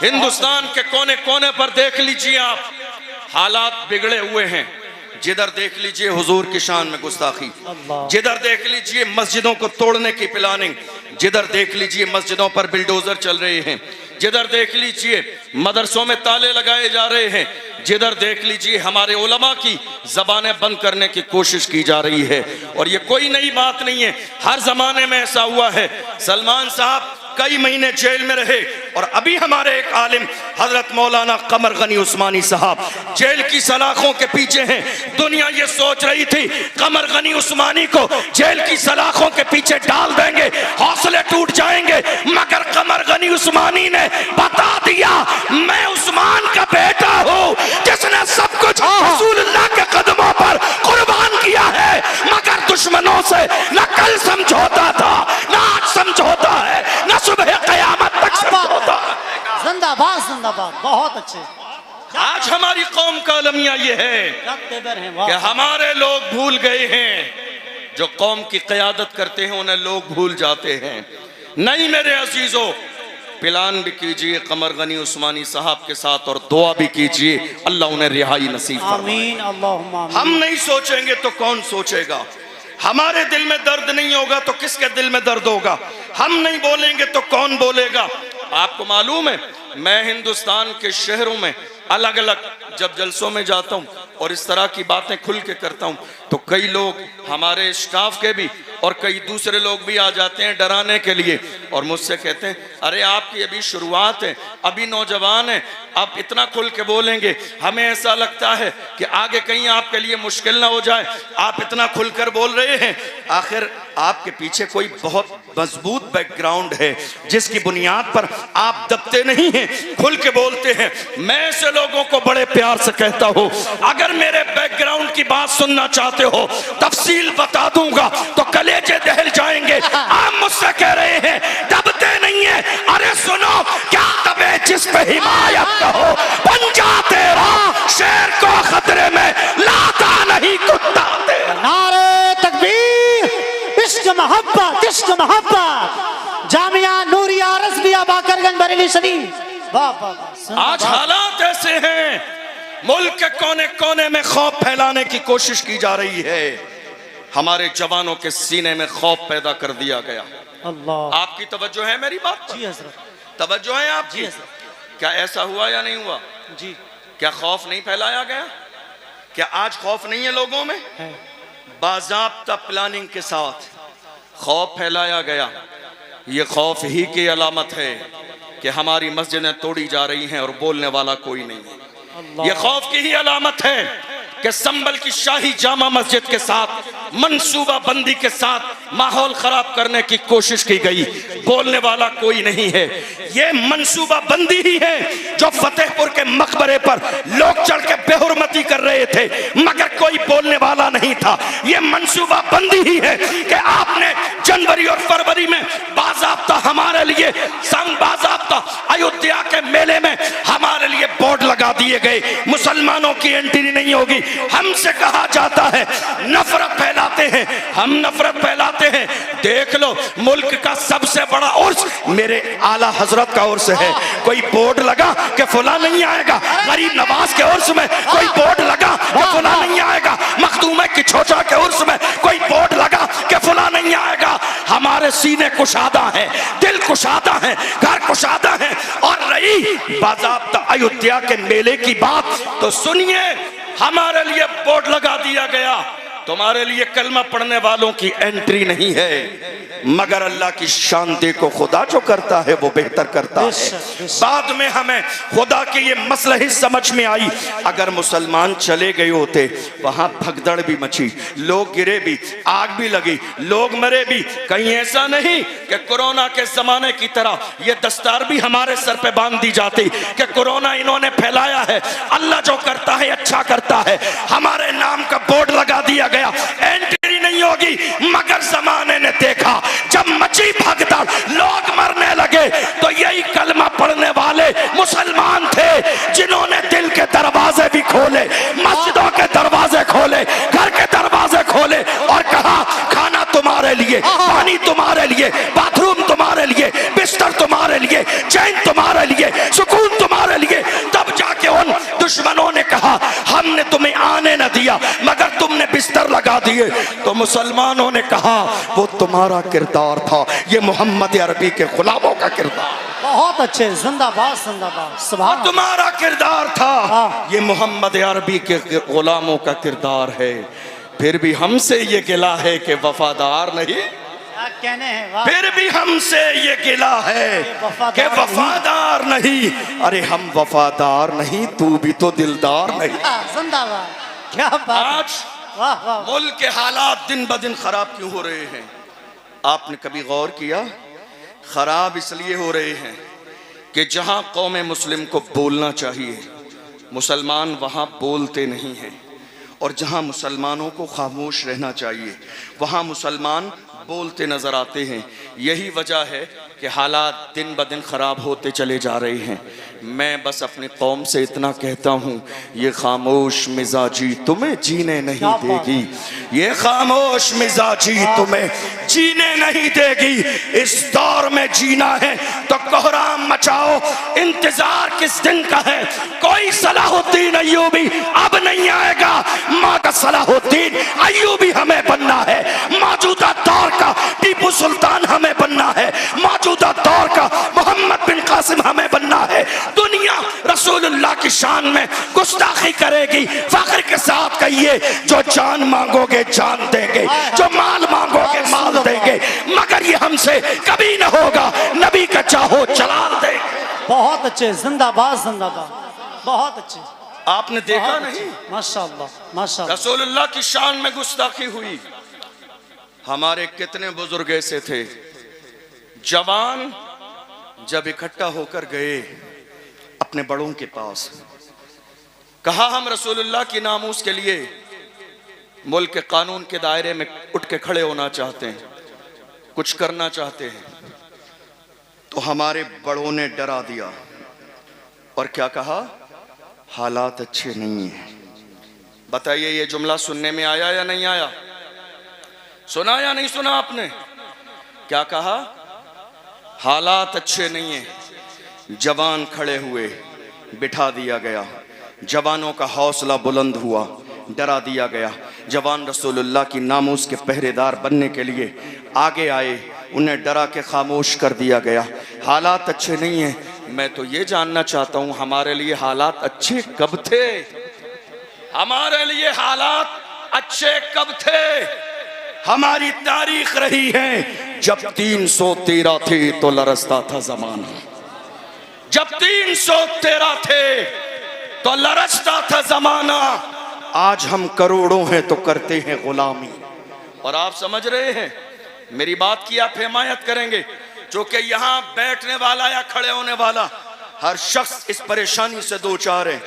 हिंदुस्तान के कोने कोने पर देख लीजिए आप, हालात बिगड़े हुए हैं। जिधर देख लीजिए हुजूर की शान में गुस्ताखी, जिधर देख लीजिए मस्जिदों को तोड़ने की प्लानिंग, जिधर देख लीजिए मस्जिदों पर बिल्डोजर चल रहे हैं, जिधर देख लीजिए मदरसों में ताले लगाए जा रहे हैं, जिधर देख लीजिए हमारे उलमा की जबानें बंद करने की कोशिश की जा रही है। और ये कोई नई बात नहीं है, हर जमाने में ऐसा हुआ है। सलमान साहब कई महीने जेल में रहे और अभी हमारे एक आलिम हजरत मौलाना कमर गनी उस्मानी साहब जेल की सलाखों के पीछे हैं। दुनिया ये सोच रही थी कमर गनी उस्मानी को जेल की सलाखों के पीछे डाल देंगे, हौसले टूट जाएंगे, मगर कमर गनी उस्मानी ने बता दिया मैं उस्मान का बेटा हूँ जिसने सब कुछ रसूलुल्लाह के कदमों पर कुर्बान किया है। मगर दुश्मनों से न कल समझौता था, न आज समझौता है, न सुबह कयामत तक समझौता है। जिंदाबाद जिंदाबाद, बहुत अच्छे। आज हमारी कौम का अलमिया ये है कि हमारे लोग भूल गए हैं, जो कौम की क़यादत करते हैं उन्हें लोग भूल जाते हैं। नहीं मेरे अजीजों, प्लान भी कीजिए कमर गनी उस्मानी साहब के साथ और दुआ भी कीजिए अल्लाह उन्हें रिहाई नसीब फरमाए। हम नहीं सोचेंगे तो कौन सोचेगा? हमारे दिल में दर्द नहीं होगा तो किसके दिल में दर्द होगा? हम नहीं बोलेंगे तो कौन बोलेगा? आपको मालूम है, मैं हिंदुस्तान के शहरों में अलग अलग जब जलसों में जाता हूँ और इस तरह की बातें खुल के करता हूँ तो कई लोग हमारे स्टाफ के भी और कई दूसरे लोग भी आ जाते हैं डराने के लिए और मुझसे कहते हैं अरे आपकी अभी शुरुआत है, अभी नौजवान है, आप इतना खुल के बोलेंगे, हमें ऐसा लगता है कि आगे कहीं आपके लिए मुश्किल ना हो जाए, आप इतना खुलकर बोल रहे हैं। आखिर आपके पीछे कोई बहुत मजबूत बैकग्राउंड है जिसकी बुनियाद पर आप दबते नहीं हैं, खुल के बोलते हैं। मैं ऐसे लोगों को बड़े प्यार से कहता हूँ अगर मेरे बैकग्राउंड की बात सुनना चाहते हो तफसील बता दूंगा तो कलेजे दहल जाएंगे। आप मुझसे कह रहे हैं दबते नहीं है, अरे सुनो क्या दबे जिस पे हिमायत हो, पंजा तेरा शेर को खतरे में लाता नहीं कुत्ता तेरा। नारे तकबीर, इश्क मोहब्बत, इश्क मोहब्बत। जामिया नूरिया रज़विया बाकरगंज बरेली शरीफ। वाह वाह। आज हालात ऐसे हैं, मुल्क के कोने कोने में खौफ फैलाने की कोशिश की जा रही है। हमारे जवानों के सीने में खौफ पैदा कर दिया गया। अल्लाह, आपकी तवज्जो है मेरी बात पर? जी हज़रत, तवज्जो है आपकी? जी हज़रत। क्या ऐसा हुआ या नहीं हुआ? जी। क्या खौफ नहीं फैलाया गया? क्या आज खौफ नहीं है लोगों में? है। बाज़ाब्ता प्लानिंग के साथ खौफ फैलाया गया। ये खौफ ही की अलामत है कि हमारी मस्जिदें तोड़ी जा रही हैं और बोलने वाला कोई नहीं है। ये खौफ की ही अलामत है कि संभल की शाही जामा मस्जिद के साथ मंसूबा बंदी के साथ माहौल खराब करने की कोशिश की गई, बोलने वाला कोई नहीं है। ये मंसूबा बंदी ही है जो फतेहपुर के मकबरे पर लोग चढ़ के बेहुरमती कर रहे थे मगर कोई बोलने वाला नहीं था। ये मंसूबा बंदी ही है कि आपने जनवरी और फरवरी में बाज़ाब्ता हमारे लिए संग बाज़ाब्ता अयोध्या के मेले में हमारे लिए बोर्ड लगा दिए गए, मुसलमानों की एंट्री नहीं होगी। हमसे कहा जाता है नफरत फैलाते हैं, हम नफरत फैलाते हैं। देख लो मुल्क का सबसे बड़ा उर्स मेरे आला हजरत का उर्स है, कोई बोर्ड लगा कि फुला नहीं आएगा? गरीब नवाज के उर्स में कोई बोर्ड लगा कि फुला नहीं आएगा? मखदूम की छोटा के उर्स में कोई बोर्ड लगा कि फुला नहीं आएगा? हमारे सीने कुशादा है, दिल कुशादा है, घर कुशादा है। और रही बाज़ाब्ता अयोध्या के मेले की बात तो सुनिए, हमारे लिए बोर्ड लगा दिया गया, तुम्हारे लिए कलमा पढ़ने वालों की एंट्री नहीं है। मगर अल्लाह की शांति को खुदा जो करता है वो बेहतर करता है। बाद में हमें खुदा की ये मसलही समझ में आई, अगर मुसलमान चले गए होते वहां भगदड़ भी मची, लोग गिरे भी, आग भी लगी, लोग मरे भी। कहीं ऐसा नहीं कि कोरोना के जमाने की तरह ये दस्तार भी हमारे सर पे बांध दी जाती कि कोरोना इन्होंने फैलाया है। अल्लाह जो करता है अच्छा करता है। हमारे नाम का बोर्ड लगा दिया गया, एंट्री नहीं होगी। मगर जमाने ने देखा जब मची भगदड़, लोग मरने लगे तो यही कलमा पढ़ने वाले मुसलमान थे जिन्होंने दिल के दरवाजे भी खोले, मस्जिदों के दरवाजे खोले, घर के दरवाजे खोले और कहा खाना तुम्हारे लिए, पानी तुम्हारे लिए, बाथरूम तुम्हारे लिए, बिस्तर तुम्हारे लिए, चैन तुम्हारे लिए, सुकून दिए तो मुसलमानों ने कहा वो तुम्हारा किरदार था, ये मोहम्मद अरबी के गुलामों का किरदार। बहुत अच्छे, जिंदाबाद जिंदाबाद, सुभान अल्लाह। तुम्हारा किरदार था, हाँ। ये मोहम्मद अरबी के गुलामों का किरदार है। फिर भी हमसे ये गिला है कि वफादार नहीं, क्या कहने हैं, वाह। फिर भी हमसे ये गिला है कि वफादार नहीं। अरे हम वफादार नहीं, तू भी तो दिलदार नहीं। जिंदाबाद, क्या बात। आज वाह वाह। मुल्क के हालात दिन ब दिन खराब क्यों हो रहे हैं? आपने कभी गौर किया? खराब इसलिए हो रहे हैं कि जहां कौम मुस्लिम को बोलना चाहिए मुसलमान वहां बोलते नहीं हैं, और जहां मुसलमानों को खामोश रहना चाहिए वहां मुसलमान बोलते नजर आते हैं। यही वजह है कि हालात दिन ब दिन खराब होते चले जा रहे हैं। मैं बस अपनी कौम से इतना कहता हूँ, ये खामोश मिजाजी तुम्हें जीने नहीं देगी, ये खामोश मिजाजी तुम्हें जीने नहीं देगी। इस दौर में जीना है तो कोहराम मचाओ, इंतजार किस दिन का है? कोई सलाहुद्दीन अय्यूबी अब नहीं आएगा, माँ सलाहुद्दीन अय्यूबी हमें बनना है। मौजूदा दौर का टीपू सुल्तान हमें बनना है, मौजूदा दौर का मोहम्मद बिन कासिम हमें बनना है। दुनिया रसूलुल्लाह की शान में गुस्ताखी करेगी, फख्र के साथ कहिए, जो जान मांगोगे जान देंगे, जो माल मांगोगे माल देंगे, मगर ये हमसे कभी न होगा, नबी का चाहो जलाल देंगे। बहुत अच्छे, जिंदाबाद जिंदाबाद, बहुत अच्छे। आपने देखा नहीं, माशाअल्लाह माशाअल्लाह, रसूलुल्लाह की शान में गुस्ताखी हुई। हमारे कितने बुजुर्ग ऐसे थे, जवान जब इकट्ठा होकर गए अपने बड़ों के पास, कहा हम रसूलुल्लाह की नामूस के लिए मुल्क के कानून के दायरे में उठ के खड़े होना चाहते हैं, कुछ करना चाहते हैं। तो हमारे बड़ों ने डरा दिया और क्या कहा? हालात अच्छे नहीं हैं। बताइए ये जुमला सुनने में आया या नहीं आया? सुना या नहीं सुना आपने? क्या कहा? हालात अच्छे नहीं हैं। जवान खड़े हुए, बिठा दिया गया, जवानों का हौसला बुलंद हुआ, डरा दिया गया। जवान रसूलुल्लाह की नामूस के पहरेदार बनने के लिए आगे आए, उन्हें डरा के खामोश कर दिया गया। हालात अच्छे नहीं हैं। मैं तो ये जानना चाहता हूं, हमारे लिए हालात अच्छे कब थे? हमारे लिए हालात अच्छे कब थे? हमारी तारीख रही है, जब 313 थे तो लरसता था जमाना, जब 313 थे तो लरसता था जमाना। आज हम करोड़ों हैं तो करते हैं गुलामी। और आप समझ रहे हैं, मेरी बात की आप हिमायत करेंगे, क्योंकि यहाँ बैठने वाला या खड़े होने वाला हर शख्स इस परेशानी से दो चार है।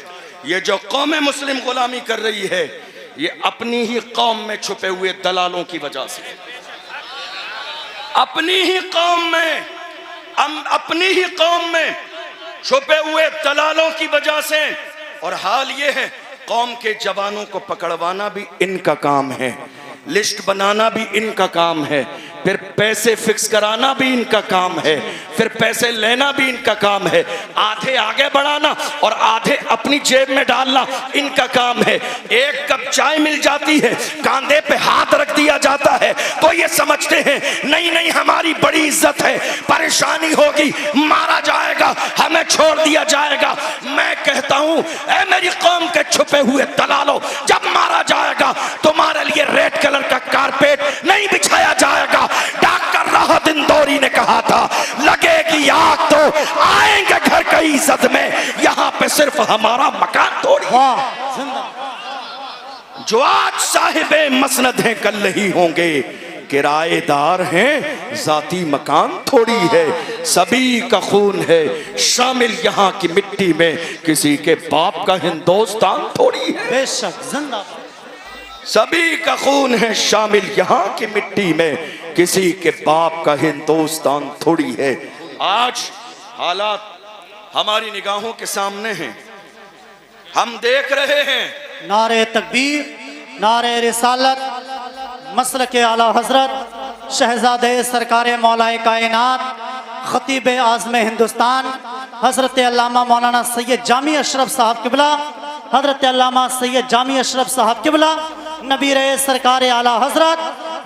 ये जो कौम मुस्लिम गुलामी कर रही है, ये अपनी ही कौम में छुपे हुए दलालों की वजह से, अपनी ही कौम में, अपनी ही कौम में छुपे हुए दलालों की वजह से। और हाल ये है, कौम के जवानों को पकड़वाना भी इनका काम है, लिस्ट बनाना भी इनका काम है, फिर पैसे फिक्स कराना भी इनका काम है, फिर पैसे लेना भी इनका काम है, आधे आगे बढ़ाना और आधे अपनी जेब में डालना इनका काम है। एक कप चाय मिल जाती है, कांधे पे हाथ रख दिया जाता है तो ये समझते हैं नहीं नहीं हमारी बड़ी इज्जत है, परेशानी होगी, मारा जाएगा, हमें छोड़ दिया जाएगा। मैं कहता हूं, ऐ मेरी कौम के छुपे हुए दलालों, जब मारा जाएगा तुम्हारे लिए रेड कलर का कारपेट नहीं बिछाया जाएगा। डॉक्टर राहत इंदौरी ने कहा था, लगेगी आग तो आएंगे घर की इज्जत में, यहाँ पे सिर्फ हमारा मकान थोड़ी। जो आज साहिबे मसनद हैं कल नहीं होंगे, किराएदार हैं जाती मकान थोड़ी है। सभी का खून है शामिल यहाँ की मिट्टी में, किसी के बाप का हिंदुस्तान थोड़ी है। बेशक जिंदाबाद। सभी का खून है शामिल यहाँ की मिट्टी में, किसी के बाप का हिंदुस्तान थोड़ी है। आज हालात हमारी निगाहों के सामने हैं, हम देख रहे हैं। नारे तकबीर, नारे रिसालत, मसलके आला हजरत शहजादे सरकार मौलाए कायनात खतीब आज़म हिंदुस्तान हजरत अल्लामा मौलाना सैयद जामी अशरफ साहब किबला, हजरत अल्लामा सैयद जामी अशरफ साहब किबला नबी रहे सरकार आला हजरत,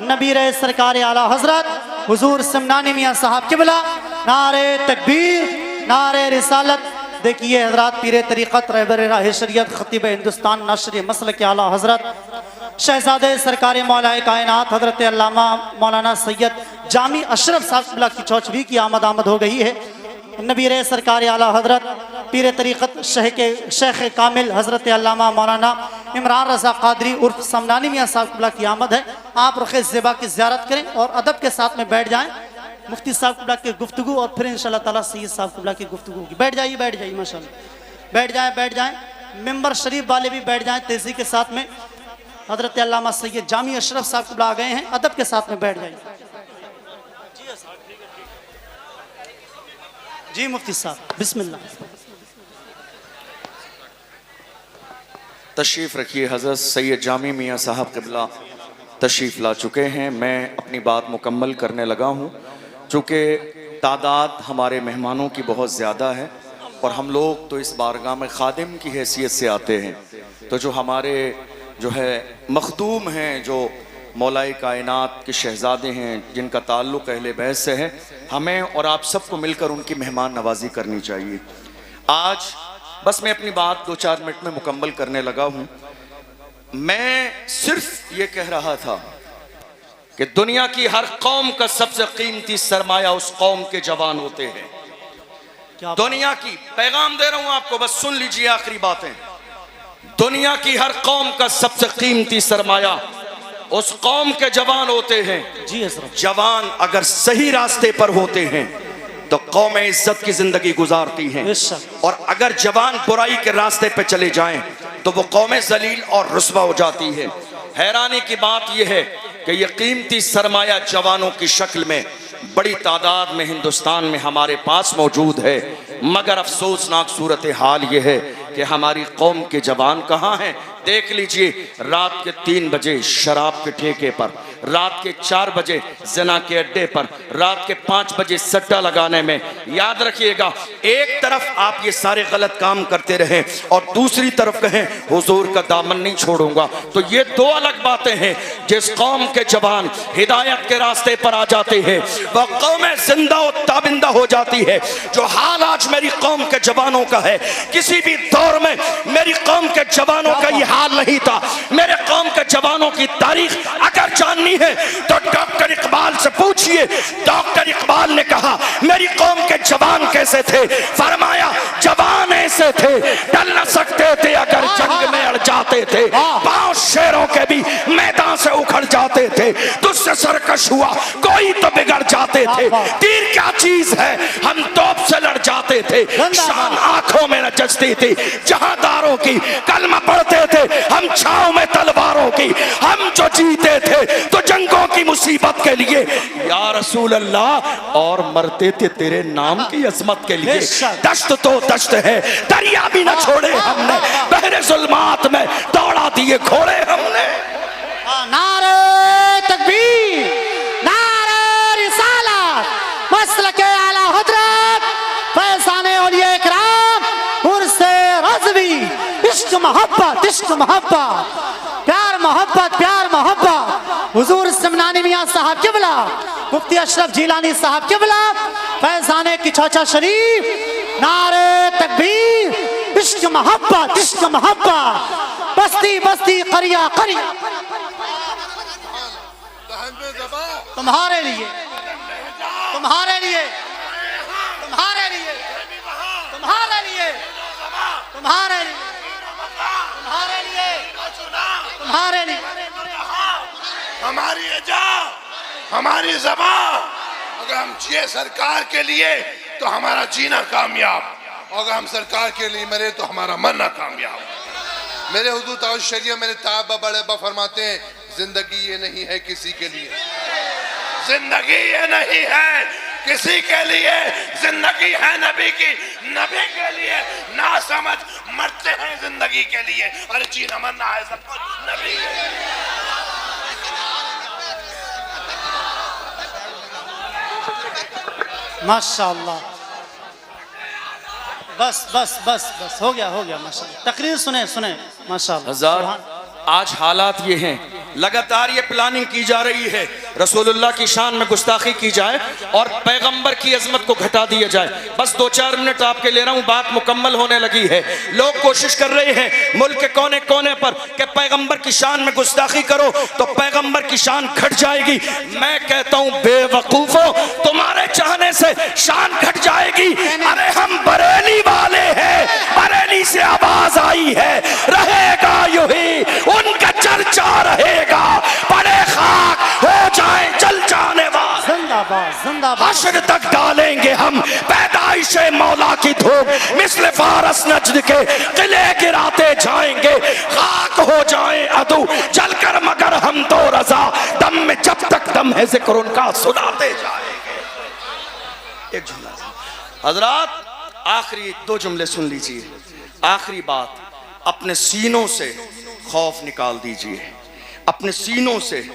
नबी रहे सरकार आला हजरत हुजूर समनानी मियाँ साहब किबला, नारे तकबीर, नारे रिसालत। देखिए हजरत पीर तरीक़त रहबर राह शरीयत खतीब हिंदुस्तान नाशर मसल के आला हजरत शहजादे सरकार मौलाए कायनात हजरत अल्लामा मौलाना सैयद जामी अशरफ साहब किबला की चौचवी की आमद हो गई है। नबी रहे सरकार आला हजरत पीर तरीक़त शेख कामिल हजरत अल्लामा मौलाना इमरान रज़ा क़ादरी उर्फ समनानी मियाँ साहब किबला की आमद है। आप रुख़ ज़िबा की ज़ियारत करें और अदब के साथ में बैठ जाएं। मुफ्ती साहब किबला की गुफ्तगू और फिर इंशाअल्लाह ताला सैयद साहब किबला की गुफ्तगू होगी। बैठ जाइए माशाअल्लाह, बैठ जाएं। मेंबर शरीफ वाले भी बैठ जाएं तेज़ी के साथ में। हजरत अल्लामा सैयद जामी अशरफ साहब किबला आ गए हैं, अदब के साथ में बैठ जाइए। जी मुफ्ती साहब बिस्मिल्लाह। तशरीफ़ रखिए। हज़रत सैयद जामी मियाँ साहब क़िबला तशरीफ़ ला चुके हैं। मैं अपनी बात मुकम्मल करने लगा हूँ। चूँकि तादाद हमारे मेहमानों की बहुत ज़्यादा है और हम लोग तो इस बारगाह में खादिम की हैसियत से आते हैं, तो जो हमारे जो है मखदूम हैं, जो मौलाए कायनात के शहज़ादे हैं, जिनका ताल्लुक़ अहले बैत से है, हमें और आप सबको मिलकर उनकी मेहमान नवाजी करनी चाहिए। आज बस मैं अपनी बात 2-4 मिनट में मुकम्मल करने लगा हूँ। मैं सिर्फ ये कह रहा था कि दुनिया की हर कौम का सबसे कीमती सरमाया उस कौम के जवान होते हैं। दुनिया की पैगाम दे रहा हूँ आपको, बस सुन लीजिए आखिरी बातें। दुनिया की हर कौम का सबसे कीमती सरमाया उस कौम के जवान होते हैं। जी हज़रत। जवान अगर सही रास्ते पर होते हैं तो कौम इज्जत की जिंदगी गुजारती हैं, और अगर जवान बुराई के रास्ते पे चले जाएं तो वो कौम जलील और रुस्वा हो जाती है। हैरानी की बात यह है कि ये कीमती सरमाया जवानों की शक्ल में बड़ी तादाद में हिंदुस्तान में हमारे पास मौजूद है, मगर अफसोसनाक सूरत हाल ये है कि हमारी कौम के जवान कहाँ हैं। देख लीजिए, रात के 3 बजे शराब के ठेके पर, रात के 4 बजे जना के अड्डे पर, रात के 5 बजे सट्टा लगाने में। याद रखिएगा, एक तरफ आप ये सारे गलत काम करते रहें और दूसरी तरफ कहें हुजूर का दामन नहीं छोड़ूंगा, तो ये 2 अलग बातें हैं। जिस कौम के जवान हिदायत के रास्ते पर आ जाते हैं वह कौम जिंदा और ताबिंदा हो जाती है। जो हाल आज मेरी कौम के जवानों का है, किसी भी दौर में मेरी कौम के जवानों का ये हाल नहीं था। मेरे कौम के जवानों की तारीख अगर जाननी है तो डॉक्टर इकबाल से पूछिए। डॉक्टर इकबाल ने कहा मेरी कौम के जवान कैसे थे, फरमाया जवान ऐसे थे टल न सकते थे अगर जंग में अड़ जाते थे, पांव शेरों के भी मैदान से उखड़ जाते थे, तुझसे सरकश हुआ कोई तो बिगड़ जाते थे, तीर क्या चीज है हम तोप से लड़ जाते थे, शान आंखों में न जचती थी जहादारों की, कलमा पढ़ते थे हम छांव में तलवारों की, हम जो जीते थे तो जंगों की मुसीबत के लिए या रसूल अल्लाह, और मरते थे तेरे नाम की अजमत के लिए। दश्त तो दश्त है, दरिया भी न छोड़े हमने, बहरे जुल्मात में दौड़ा दिए घोड़े हमने। नारे तकबीर, नारे रिसालत, मसलके आला हजरत, फैज़ाने औलिया इकराम, उर्से रज़वी, इश्क मोहब्बत, इश्क मोहब्बत, प्यार मोहब्बत, प्यार मोहब्बत। हुजूर समनानी मियाँ साहब किबला, मुफ्ती अशरफ जिलानी साहब किबला, फैज़ाने की चौचा शरीफ, नारे तकबीर, इश्क मोहब्बत, इश्क मोहब्बत, बस्ती बस्ती करिया करिया तुम्हारे लिए, तुम्हारे लिए, तुम्हारे लिए, तुम्हारे लिए, तुम्हारे लिए, तुम्हारे लिए, तुम्हारे लिए। हमारी एजा, हमारी ज़बान, अगर हम जिए सरकार के लिए तो हमारा जीना कामयाब, अगर हम सरकार के लिए मरे तो हमारा मरना कामयाब। मेरे हुजूर ताज शरीयत मेरे ताबा बड़े अब्बा फरमाते हैं जिंदगी ये नहीं है किसी के लिए, जिंदगी ये नहीं है किसी के लिए, जिंदगी है नबी की, नबी के लिए। ना समझ मरते हैं जिंदगी के लिए, अरे जीना मरना है सब कुछ नबी के लिए। माशाअल्लाह, बस बस बस बस हो गया माशाअल्लाह। तकरीर सुने सुने माशाअल्लाह। आज हालात ये हैं, लगातार ये प्लानिंग की जा रही है रसूलुल्लाह की शान में गुस्ताखी की जाए और पैगंबर की अजमत को घटा दिया जाए। बस 2-4 मिनट आपके ले रहा हूं, बात मुकम्मल होने लगी है। लोग कोशिश कर रहे हैं मुल्क के कोने कोने पर कि पैगंबर की शान में गुस्ताखी करो तो पैगंबर की शान घट जाएगी। मैं कहता हूं बेवकूफो, तुम्हारे चाहने से शान घट जाएगी। अरे हम बरेली वाले हैं, बरेली से आवाज आई है, रहेगा यूं ही उनका चर्चा रहेगा, बड़े खाक हो जाए जल जाने वाले, जिंदाबाद जिंदाबाद। हश्र तक डालेंगे हम पैदाइशे मौला की धूप, मिस्ल फारस नजद के किले गिराते जाएंगे, खाक हो जाए अदू जलकर मगर हम तो रजा, दम में जब तक दम है जिक्र उनका सुनाते जाएंगे। एक जुमला हजरात, आखिरी 2 जुमले सुन लीजिए। आखिरी बात, अपने सीनों से खौफ निकाल दीजिए, अपने सीनों से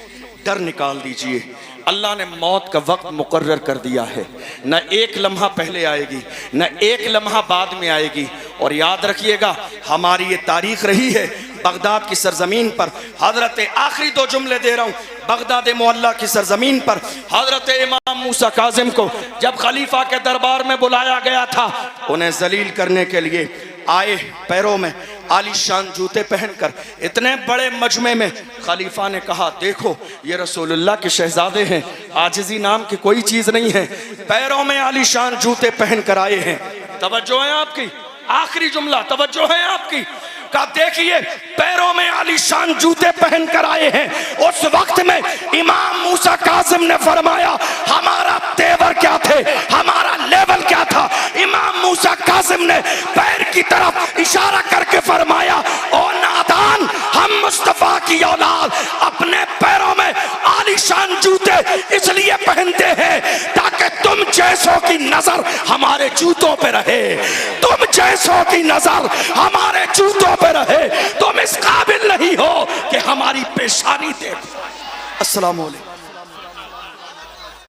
डर निकाल दीजिए। अल्लाह ने मौत का वक्त मुकर्रर कर दिया है, न एक लम्हा पहले आएगी न एक लम्हा बाद में आएगी। और याद रखिएगा, हमारी ये तारीख रही है बगदाद की सरजमीन पर। हजरत आखिरी 2 जुमले दे रहा हूँ। बगदाद मोहल्ला की सरजमीन पर हजरत इमाम मूसा काजिम को जब खलीफा के दरबार में बुलाया गया था, उन्हें जलील करने के लिए आए, पैरों में आलीशान जूते पहनकर इतने बड़े मजमे में खलीफा ने कहा, देखो ये रसूलुल्लाह के शहजादे हैं, आजिज़ी नाम की कोई चीज़ नहीं है, पैरों में आलीशान जूते पहनकर आए हैं। तवज्जो है आपकी, आखिरी जुमला तवज्जो है आपकी। का देखिए, पैरों में आलीशान जूते पहनकर आए हैं। उस वक्त में इमाम मूसा काजिम ने फरमाया, हमारा तेवर क्या थे, हमारा लेवल क्या था। इमाम मूसा काजिम ने पैर की तरफ इशारा करके फरमाया, ओ नादान, हम मुस्तफा की औलाद अपने पैरों में आलीशान जूते इसलिए पहनते हैं ताकि तुम जैसों की नजर हमारे जूतों पे रहे, तुम जैसों की नजर हमारे जूतों पे रहे। तुम इस काबिल नहीं हो कि हमारी पेशानी देखो। अस्सलाम वालेकुम।